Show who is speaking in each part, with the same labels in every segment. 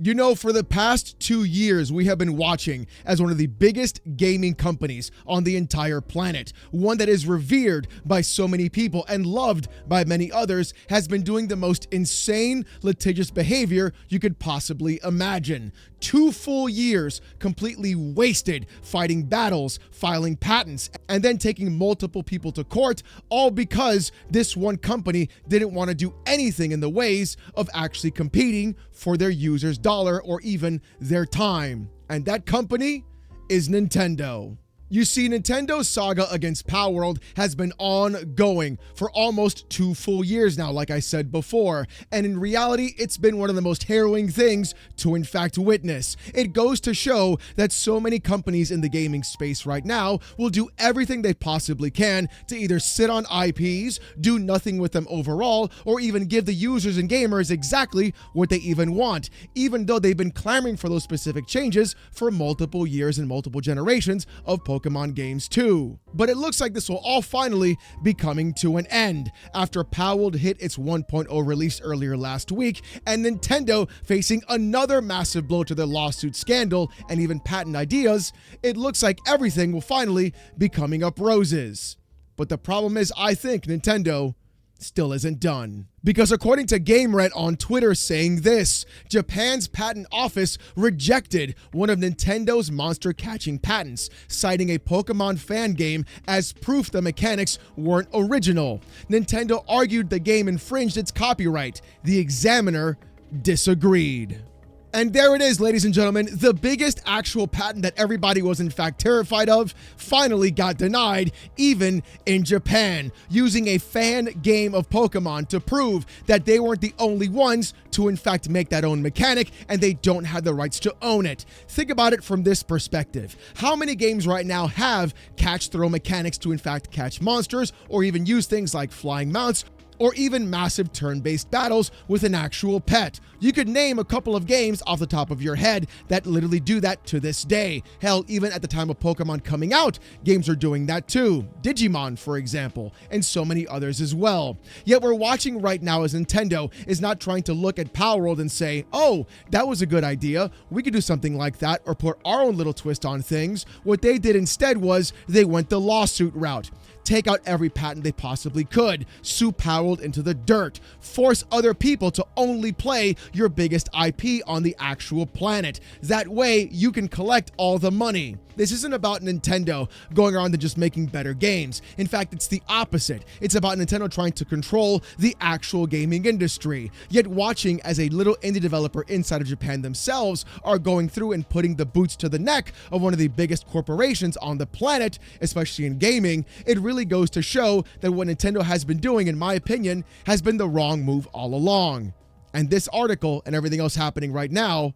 Speaker 1: You know, for the past 2 years, we have been watching as one of the biggest gaming companies on the entire planet, one that is revered by so many people and loved by many others, has been doing the most insane litigious behavior you could possibly imagine. 2 full years completely wasted fighting battles, filing patents, and then taking multiple people to court, all because this one company didn't want to do anything in the ways of actually competing for their users' dollar or even their time. And that company is Nintendo. You see, Nintendo's saga against Palworld has been ongoing for almost 2 full years now, like I said before. And in reality, it's been one of the most harrowing things to in fact witness. It goes to show that so many companies in the gaming space right now will do everything they possibly can to either sit on IPs, do nothing with them overall, or even give the users and gamers exactly what they even want, even though they've been clamoring for those specific changes for multiple years and multiple generations of Pokemon games too. But it looks like this will all finally be coming to an end after Palworld hit its 1.0 release earlier last week, and Nintendo facing another massive blow to their lawsuit scandal and even patent ideas. It looks like everything will finally be coming up roses. But the problem is, I think Nintendo still isn't done. Because according to GameRant on Twitter saying this, Japan's patent office rejected one of Nintendo's monster catching patents, citing a Pokemon fan game as proof the mechanics weren't original. Nintendo argued the game infringed its copyright. The examiner disagreed. And there it is, ladies and gentlemen, the biggest actual patent that everybody was in fact terrified of finally got denied, even in Japan, using a fan game of Pokemon to prove that they weren't the only ones to in fact make that own mechanic and they don't have the rights to own it. Think about it from this perspective. How many games right now have catch-throw mechanics to in fact catch monsters, or even use things like flying mounts, or even massive turn-based battles with an actual pet? You could name a couple of games off the top of your head that literally do that to this day. Hell, even at the time of Pokemon coming out, games are doing that too. Digimon, for example, and so many others as well. Yet we're watching right now as Nintendo is not trying to look at Palworld and say, oh, that was a good idea, we could do something like that, or put our own little twist on things. What they did instead was they went the lawsuit route. Take out every patent they possibly could, sue Palworld into the dirt, force other people to only play your biggest IP on the actual planet. That way, you can collect all the money. This isn't about Nintendo going around and just making better games. In fact, it's the opposite. It's about Nintendo trying to control the actual gaming industry. Yet watching as a little indie developer inside of Japan themselves are going through and putting the boots to the neck of one of the biggest corporations on the planet, especially in gaming, it really goes to show that what Nintendo has been doing, in my opinion, has been the wrong move all along. And this article and everything else happening right now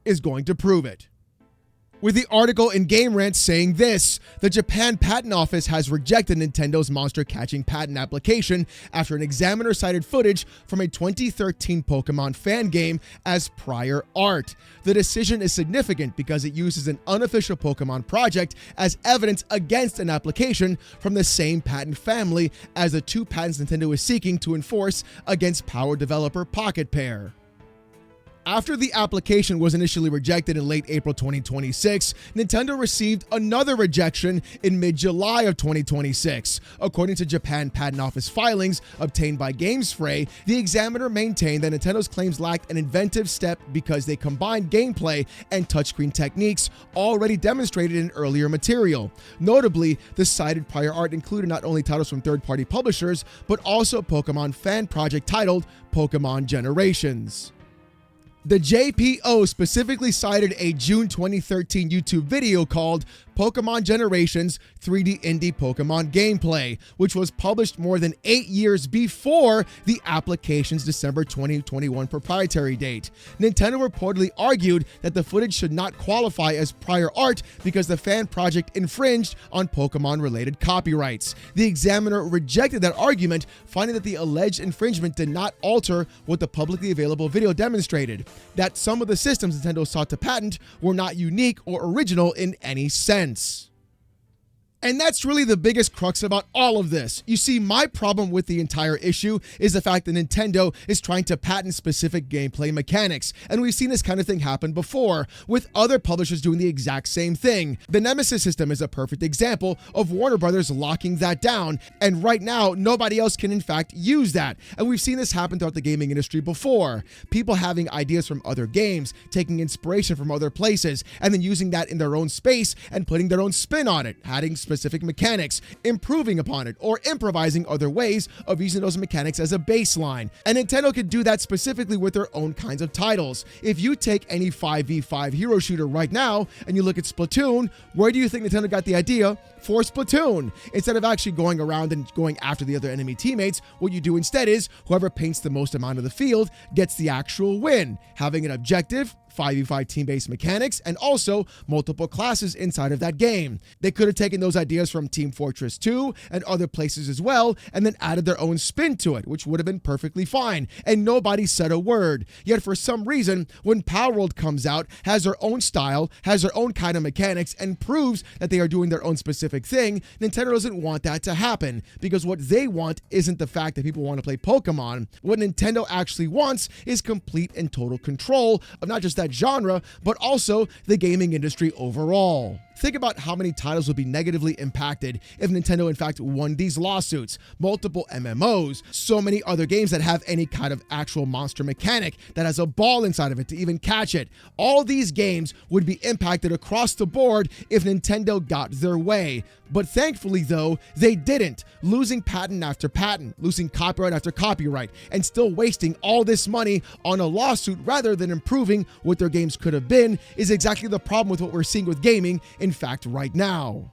Speaker 1: is going to prove it. With the article in GameRant saying this, the Japan Patent Office has rejected Nintendo's monster catching patent application after an examiner cited footage from a 2013 Pokemon fan game as prior art. The decision is significant because it uses an unofficial Pokemon project as evidence against an application from the same patent family as the 2 patents Nintendo is seeking to enforce against Power developer Pocket Pair. After the application was initially rejected in late April 2026, Nintendo received another rejection in mid-July of 2026. According to Japan Patent Office filings obtained by GamesFray, the examiner maintained that Nintendo's claims lacked an inventive step because they combined gameplay and touchscreen techniques already demonstrated in earlier material. Notably, the cited prior art included not only titles from third-party publishers, but also a Pokemon fan project titled Pokemon Generations. The JPO specifically cited a June 2013 YouTube video called Pokemon Generations 3D Indie Pokemon Gameplay, which was published more than 8 years before the application's December 2021 proprietary date. Nintendo reportedly argued that the footage should not qualify as prior art because the fan project infringed on Pokemon-related copyrights. The examiner rejected that argument, finding that the alleged infringement did not alter what the publicly available video demonstrated, that some of the systems Nintendo sought to patent were not unique or original in any sense. And that's really the biggest crux about all of this. You see, my problem with the entire issue is the fact that Nintendo is trying to patent specific gameplay mechanics. And we've seen this kind of thing happen before, with other publishers doing the exact same thing. The Nemesis system is a perfect example of Warner Brothers locking that down. And right now, nobody else can in fact use that. And we've seen this happen throughout the gaming industry before. People having ideas from other games, taking inspiration from other places, and then using that in their own space and putting their own spin on it, adding specific mechanics, improving upon it, or improvising other ways of using those mechanics as a baseline. And Nintendo could do that specifically with their own kinds of titles. If you take any 5v5 hero shooter right now and you look at Splatoon, where do you think Nintendo got the idea for Splatoon? Instead of actually going around and going after the other enemy teammates, what you do instead is whoever paints the most amount of the field gets the actual win, having an objective, 5v5 team-based mechanics, and also multiple classes inside of that game. They could have taken those ideas from Team Fortress 2 and other places as well, and then added their own spin to it, which would have been perfectly fine, and nobody said a word. Yet for some reason, when Palworld comes out, has their own style, has their own kind of mechanics, and proves that they are doing their own specific thing, Nintendo doesn't want that to happen, because what they want isn't the fact that people want to play Pokemon. What Nintendo actually wants is complete and total control of not just that genre, but also the gaming industry overall. Think about how many titles would be negatively impacted if Nintendo in fact won these lawsuits. Multiple MMOs, so many other games that have any kind of actual monster mechanic that has a ball inside of it to even catch it. All these games would be impacted across the board if Nintendo got their way. But thankfully though, they didn't, losing patent after patent, losing copyright after copyright, and still wasting all this money on a lawsuit rather than improving what their games could have been is exactly the problem with what we're seeing with gaming in fact right now.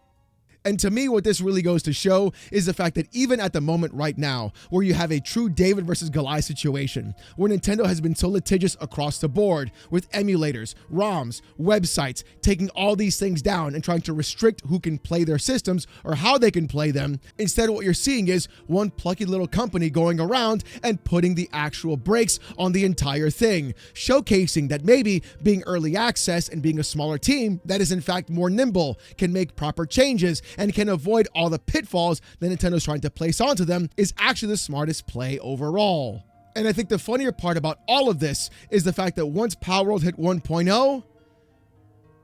Speaker 1: And to me, what this really goes to show is the fact that even at the moment right now, where you have a true David versus Goliath situation, where Nintendo has been so litigious across the board with emulators, ROMs, websites, taking all these things down and trying to restrict who can play their systems or how they can play them, instead what you're seeing is one plucky little company going around and putting the actual brakes on the entire thing, showcasing that maybe being early access and being a smaller team that is in fact more nimble can make proper changes and can avoid all the pitfalls that Nintendo's trying to place onto them is actually the smartest play overall. And I think the funnier part about all of this is the fact that once Palworld hit 1.0,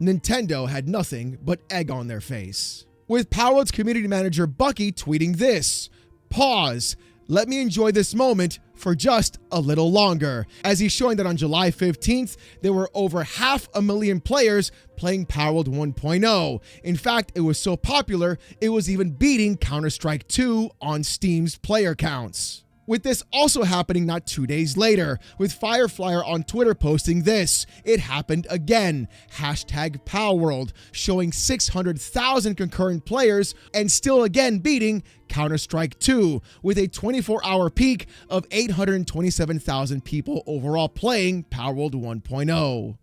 Speaker 1: Nintendo had nothing but egg on their face. With Palworld's community manager Bucky tweeting this: "Pause. Let me enjoy this moment for just a little longer," as he's showing that on July 15th, there were over 500,000 players playing Palworld 1.0. In fact, it was so popular, it was even beating Counter-Strike 2 on Steam's player counts. With this also happening not 2 days later, with Fireflyer on Twitter posting this: "It happened again, #Palworld," showing 600,000 concurrent players and still again beating Counter-Strike 2 with a 24-hour peak of 827,000 people overall playing Palworld 1.0.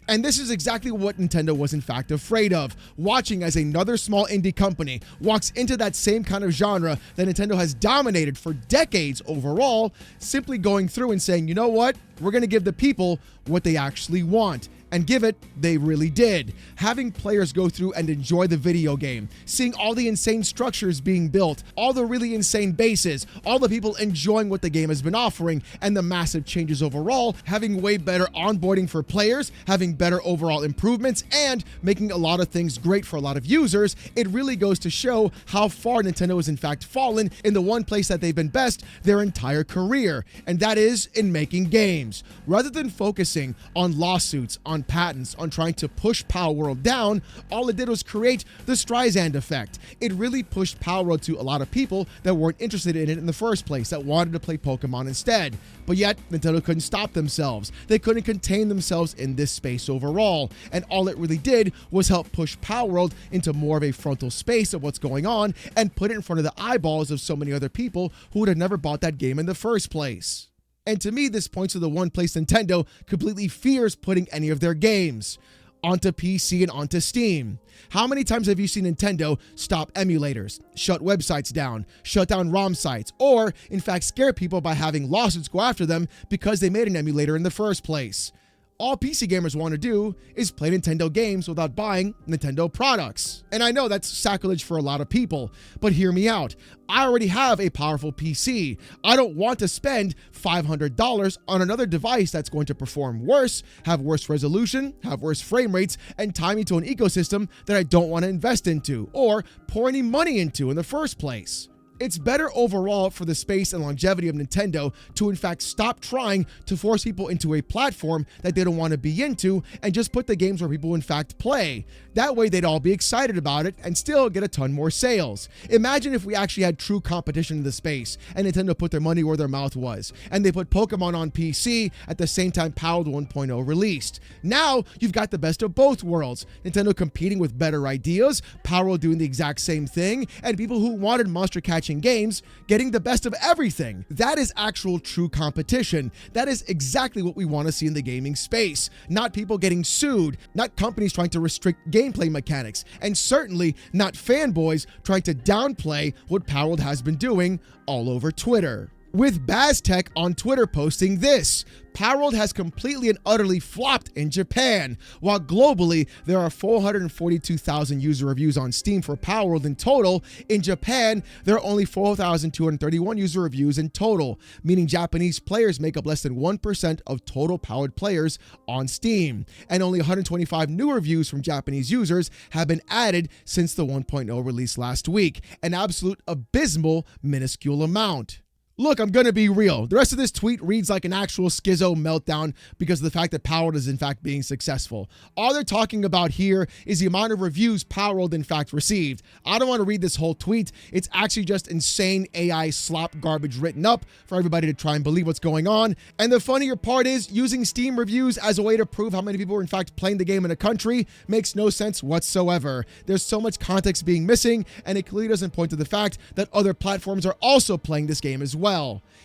Speaker 1: And this is exactly what Nintendo was in fact afraid of, watching as another small indie company walks into that same kind of genre that Nintendo has dominated for decades overall, simply going through and saying, you know what, we're going to give the people what they actually want. And give it, they really did. Having players go through and enjoy the video game, seeing all the insane structures being built, all the really insane bases, all the people enjoying what the game has been offering, and the massive changes overall, having way better onboarding for players, having better overall improvements, and making a lot of things great for a lot of users, it really goes to show how far Nintendo has in fact fallen in the one place that they've been best their entire career, and that is in making games. Rather than focusing on lawsuits, on patents, on trying to push Palworld down, all it did was create the Streisand effect. It really pushed Palworld to a lot of people that weren't interested in it in the first place, that wanted to play Pokemon instead. But yet, Nintendo couldn't stop themselves. They couldn't contain themselves in this space overall. And all it really did was help push Palworld into more of a frontal space of what's going on and put it in front of the eyeballs of so many other people who would have never bought that game in the first place. And to me, this points to the one place Nintendo completely fears putting any of their games: onto PC and onto Steam. How many times have you seen Nintendo stop emulators, shut websites down, shut down ROM sites, or in fact scare people by having lawsuits go after them because they made an emulator in the first place? All PC gamers want to do is play Nintendo games without buying Nintendo products. And I know that's sacrilege for a lot of people, but hear me out. I already have a powerful PC. I don't want to spend $500 on another device that's going to perform worse, have worse resolution, have worse frame rates, and tie me to an ecosystem that I don't want to invest into or pour any money into in the first place. It's better overall for the space and longevity of Nintendo to in fact stop trying to force people into a platform that they don't want to be into and just put the games where people in fact play. That way they'd all be excited about it and still get a ton more sales. Imagine if we actually had true competition in the space and Nintendo put their money where their mouth was and they put Pokemon on PC at the same time Palworld 1.0 released. Now you've got the best of both worlds. Nintendo competing with better ideas, Palworld doing the exact same thing, and people who wanted monster catching games getting the best of everything. That is actual true competition. That is exactly what we want to see in the gaming space. Not people getting sued, not companies trying to restrict gameplay mechanics, and certainly not fanboys trying to downplay what Palworld has been doing all over Twitter. With BazTech on Twitter posting this: Palworld has completely and utterly flopped in Japan. While globally, there are 442,000 user reviews on Steam for Palworld in total, in Japan, there are only 4,231 user reviews in total, meaning Japanese players make up less than 1% of total Palworld players on Steam. And only 125 new reviews from Japanese users have been added since the 1.0 release last week, an absolute abysmal, minuscule amount. Look, I'm gonna be real. The rest of this tweet reads like an actual schizo meltdown because of the fact that Palworld is in fact being successful. All they're talking about here is the amount of reviews Palworld in fact received. I don't want to read this whole tweet. It's actually just insane AI slop garbage written up for everybody to try and believe what's going on. And the funnier part is using Steam reviews as a way to prove how many people are in fact playing the game in a country makes no sense whatsoever. There's so much context being missing, and it clearly doesn't point to the fact that other platforms are also playing this game as well.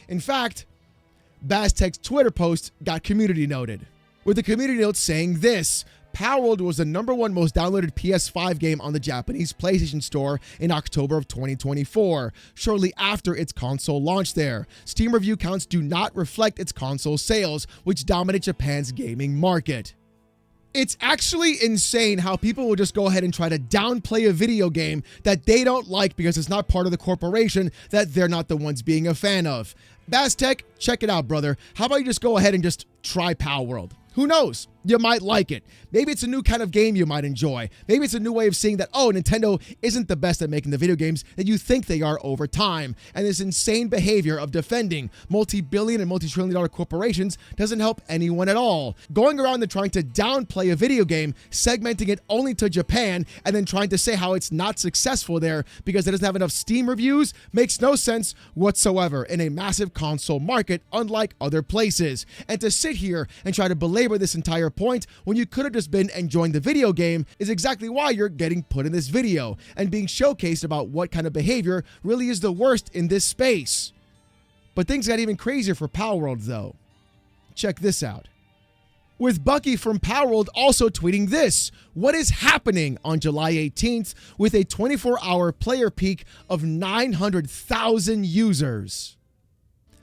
Speaker 1: In fact, BazTech's Twitter post got community noted, with the community note saying this: Palworld was the #1 most downloaded PS5 game on the Japanese PlayStation Store in October of 2024, shortly after its console launch there. Steam review counts do not reflect its console sales, which dominate Japan's gaming market. It's actually insane how people will just go ahead and try to downplay a video game that they don't like because it's not part of the corporation that they're not the ones being a fan of. BazTech, check it out, brother. How about you just go ahead and just try Palworld? Who knows? You might like it. Maybe it's a new kind of game you might enjoy. Maybe it's a new way of seeing that, oh, Nintendo isn't the best at making the video games that you think they are over time. And this insane behavior of defending multi-billion and multi-trillion dollar corporations doesn't help anyone at all. Going around and trying to downplay a video game, segmenting it only to Japan, and then trying to say how it's not successful there because it doesn't have enough Steam reviews makes no sense whatsoever in a massive console market unlike other places. And to sit here and try to belabor this entire point when you could have just been enjoying the video game is exactly why you're getting put in this video and being showcased about what kind of behavior really is the worst in this space. But things got even crazier for Palworld though. Check this out. With Bucky from Palworld also tweeting this: what is happening on July 18th with a 24-hour player peak of 900,000 users?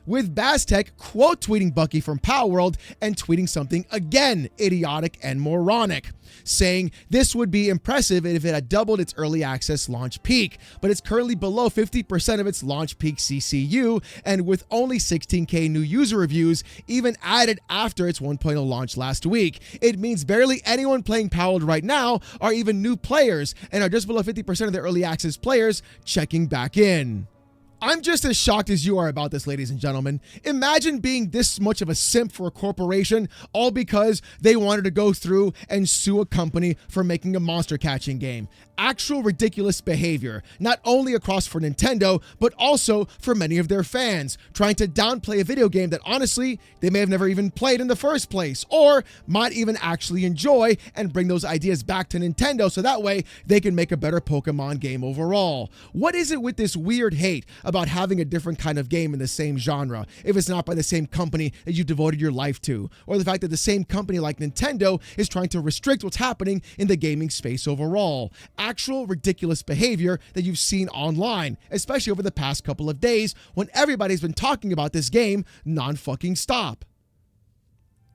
Speaker 1: With BazTech quote tweeting Bucky from Palworld and tweeting something again idiotic and moronic, saying this would be impressive if it had doubled its early access launch peak, but it's currently below 50% of its launch peak CCU, and with only 16K new user reviews even added after its 1.0 launch last week. It means barely anyone playing Palworld right now are even new players and are just below 50% of the early access players checking back in. I'm just as shocked as you are about this, ladies and gentlemen. Imagine being this much of a simp for a corporation, all because they wanted to go through and sue a company for making a monster catching game. Actual ridiculous behavior, not only across for Nintendo, but also for many of their fans, trying to downplay a video game that honestly, they may have never even played in the first place, or might even actually enjoy and bring those ideas back to Nintendo so that way they can make a better Pokemon game overall. What is it with this weird hate about having a different kind of game in the same genre if it's not by the same company that you devoted your life to, or the fact that the same company like Nintendo is trying to restrict what's happening in the gaming space overall? Actual ridiculous behavior that you've seen online, especially over the past couple of days when everybody's been talking about this game non-fucking stop.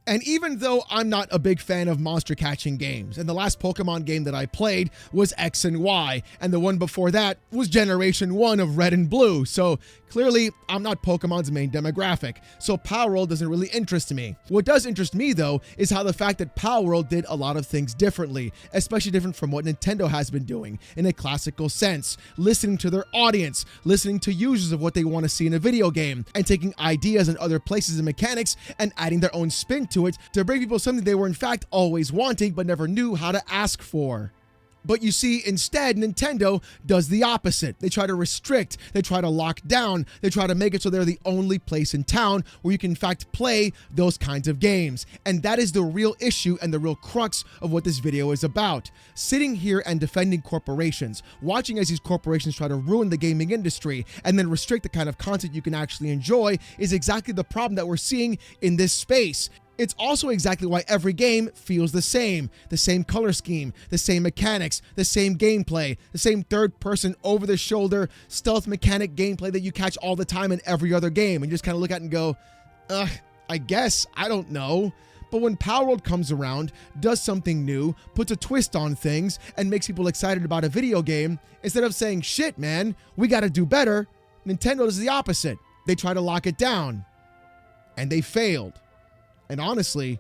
Speaker 1: And even though I'm not a big fan of monster catching games, and the last Pokemon game that I played was X and Y, and the one before that was Generation 1 of Red and Blue, so clearly I'm not Pokemon's main demographic, so Palworld doesn't really interest me. What does interest me though is how the fact that Palworld did a lot of things differently, especially different from what Nintendo has been doing in a classical sense, listening to their audience, listening to users of what they want to see in a video game, and taking ideas and other places and mechanics and adding their own spin to it to bring people something they were in fact always wanting but never knew how to ask for. But you see, instead, Nintendo does the opposite. They try to restrict, they try to lock down, they try to make it so they're the only place in town where you can in fact play those kinds of games. And that is the real issue and the real crux of what this video is about. Sitting here and defending corporations, watching as these corporations try to ruin the gaming industry and then restrict the kind of content you can actually enjoy is exactly the problem that we're seeing in this space. It's also exactly why every game feels the same color scheme, the same mechanics, the same gameplay, the same third-person, over-the-shoulder, stealth mechanic gameplay that you catch all the time in every other game, and you just kind of look at it and go, I guess, I don't know. But when Palworld comes around, does something new, puts a twist on things, and makes people excited about a video game, instead of saying, shit, man, we gotta do better, Nintendo does the opposite. They try to lock it down. And they failed. And honestly,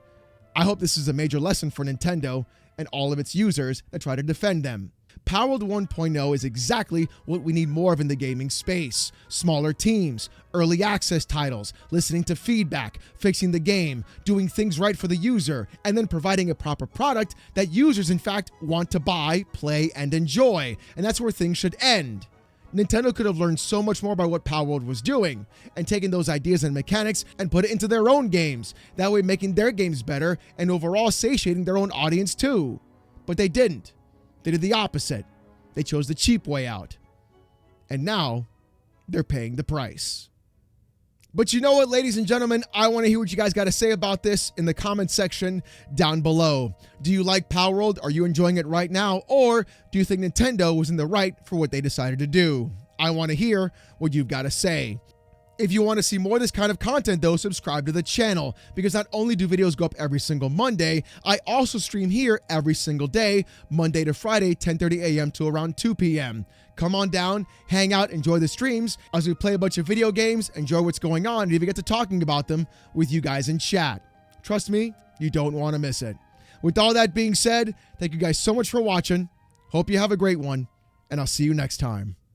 Speaker 1: I hope this is a major lesson for Nintendo and all of its users that try to defend them. Palworld 1.0 is exactly what we need more of in the gaming space. Smaller teams, early access titles, listening to feedback, fixing the game, doing things right for the user, and then providing a proper product that users in fact want to buy, play, and enjoy. And that's where things should end. Nintendo could have learned so much more about what Palworld was doing and taken those ideas and mechanics and put it into their own games, that way making their games better and overall satiating their own audience too. But they didn't. They did the opposite. They chose the cheap way out. And now, they're paying the price. But you know what, ladies and gentlemen, I want to hear what you guys got to say about this in the comment section down below. Do you like Palworld? Are you enjoying it right now? Or do you think Nintendo was in the right for what they decided to do? I want to hear what you've got to say. If you want to see more of this kind of content though, subscribe to the channel, because not only do videos go up every single Monday, I also stream here every single day, Monday to Friday, 10:30 a.m. to around 2 p.m. Come on down, hang out, enjoy the streams as we play a bunch of video games, enjoy what's going on, and even get to talking about them with you guys in chat. Trust me, you don't want to miss it. With all that being said, thank you guys so much for watching. Hope you have a great one, and I'll see you next time.